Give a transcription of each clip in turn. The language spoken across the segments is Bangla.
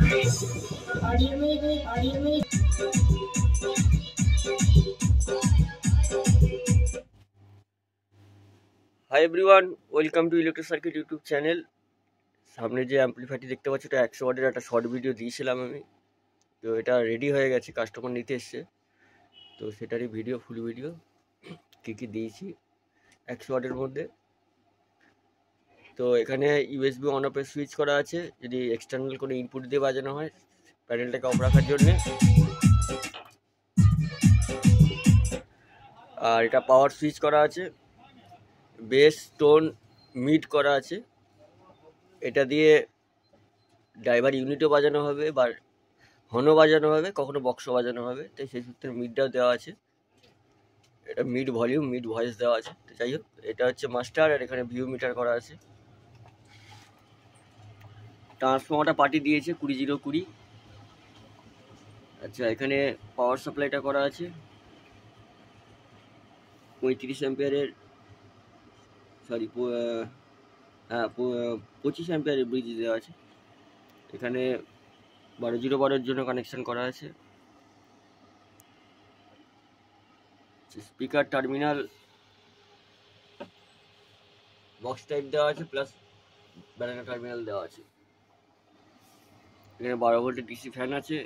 Hi everyone, welcome to electric circuit YouTube channel. সামনে যে অ্যাম্পলিফায়ারটি দেখতে পাচ্ছি এটা 100 ওয়াটের একটা শর্ট ভিডিও দিয়েছিলাম আমি। তো এটা রেডি হয়ে গেছে, কাস্টমার নিতে এসছে। তো সেটারই ভিডিও, ফুল ভিডিও কী কী দিয়েছি 100 ওয়াটের মধ্যে। তো এখানে ইউএসবি অন অফের সুইচ করা আছে, যদি এক্সটার্নাল কোনো ইনপুট দিয়ে বাজানো হয় প্যানেলটাকে অফ রাখার জন্যে। আর এটা পাওয়ার সুইচ করা আছে, বেস, টোন, মিড করা আছে। এটা দিয়ে ড্রাইভার ইউনিটও বাজানো হবে বা হর্নও বাজানো হবে, কখনো বক্সও বাজানো হবে। তাই সেই সূত্রে মিডটাও দেওয়া আছে। এটা মিড ভলিউম, মিড ভয়েস দেওয়া আছে। তো যাই হোক, এটা হচ্ছে মাস্টার, আর এখানে ভিউ মিটার করা আছে। ট্রান্সফর্মারটা পার্টি দিয়েছে 20020। আচ্ছা, এখানে পাওয়ার সাপ্লাইটা করা আছে 35 অ্যাম্পিয়ারের, সরি 25 অ্যাম্পিয়ারের ব্রিজ দেওয়া আছে। এখানে 12-0-12 জন্য কানেকশন করা আছে। স্পিকার টার্মিনাল বক্স টাইপ দেওয়া আছে, প্লাস ব্যানানা টার্মিনাল দেওয়া আছে। এখানে 12 ভোল্টের ডিসি ফ্যান আছে,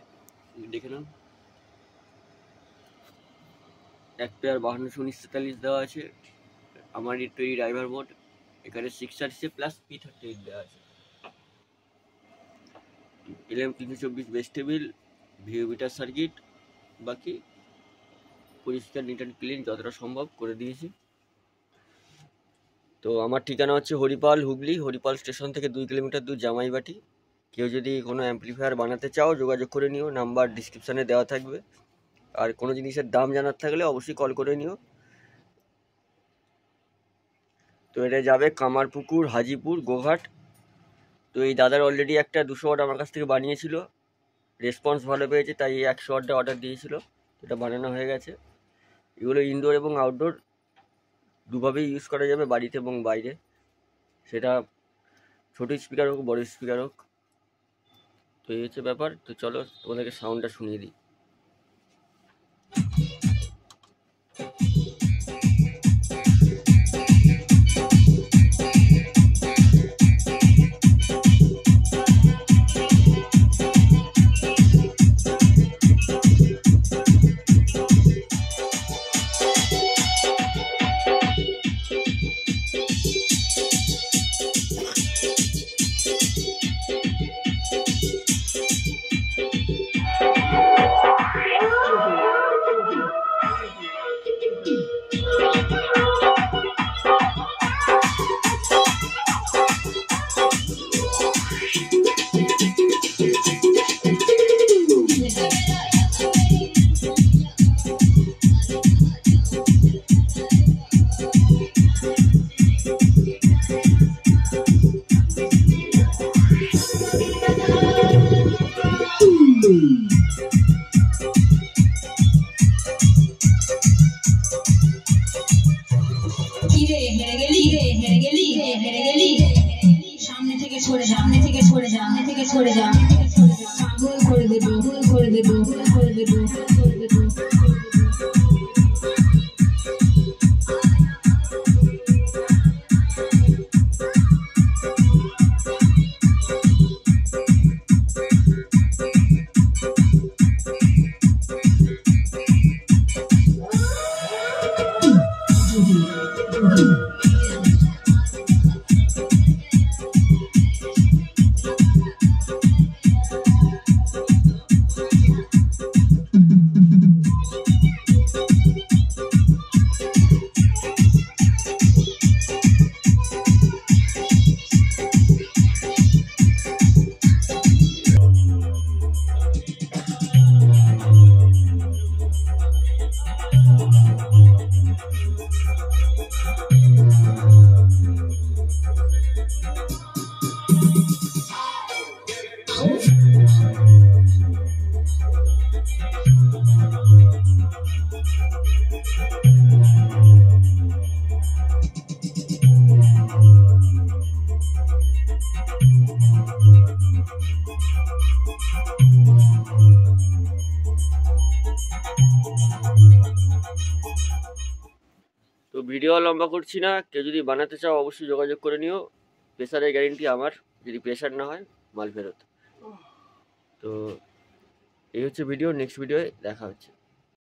দেখে নাও। এক পেয়ার 521943 দেওয়া আছে। আমার তৈরি ড্রাইভার বোর্ড। এখানে 6RC প্লাস P38 দেওয়া আছে। LM324 base table, VU meter circuit, বাকি পরিষ্কার নিট অ্যান্ড ক্লিন যতটা সম্ভব করে দিয়েছি। তো আমার ঠিকানা হচ্ছে হরিপাল, হুগলি। হরিপাল স্টেশন থেকে 2 কিলোমিটার দূর, জামাইবাটি। কেউ যদি কোনো অ্যাম্পলিফায়ার বানাতে চাও যোগাযোগ করে নিও, নাম্বার ডিসক্রিপশানে দেওয়া থাকবে। আর কোনো জিনিসের দাম জানার থাকলে অবশ্যই কল করে নিও। তো এটা যাবে কামারপুকুর, হাজিপুর, গোঘাট। তো এই দাদার অলরেডি একটা 200 ওয়াট আমার কাছ থেকে বানিয়েছিল, রেসপন্স ভালো পেয়েছে, তাই 100 ওয়াটটা অর্ডার দিয়েছিল। এটা বানানো হয়ে গেছে। এগুলো ইনডোর এবং আউটডোর দুভাবেই ইউজ করা যাবে, বাড়িতে এবং বাইরে। সেটা ছোটো স্পিকার হোক, বড় স্পিকার হোক। তো এই হচ্ছে ব্যাপার। তো চলো তোমাদেরকে সাউন্ডটা শুনিয়ে দিই। সামনে থেকে সরে যা, সামনে থেকে সরে যা, সামনে থেকে সরে যা, পাগল করে দেবো, ভুল করে দেবো, ভুল করে দেবো, করে দেবো। তো ভিডিও লম্বা করছি না, কেউ যদি বানাতে চাও অবশ্যই যোগাযোগ করে নিও। প্রেসারের গ্যারেন্টি আমার, যদি প্রেসার না হয় মাল ফেরত। তো এই হচ্ছে ভিডিও, নেক্সট ভিডিওয়ে দেখা হচ্ছে।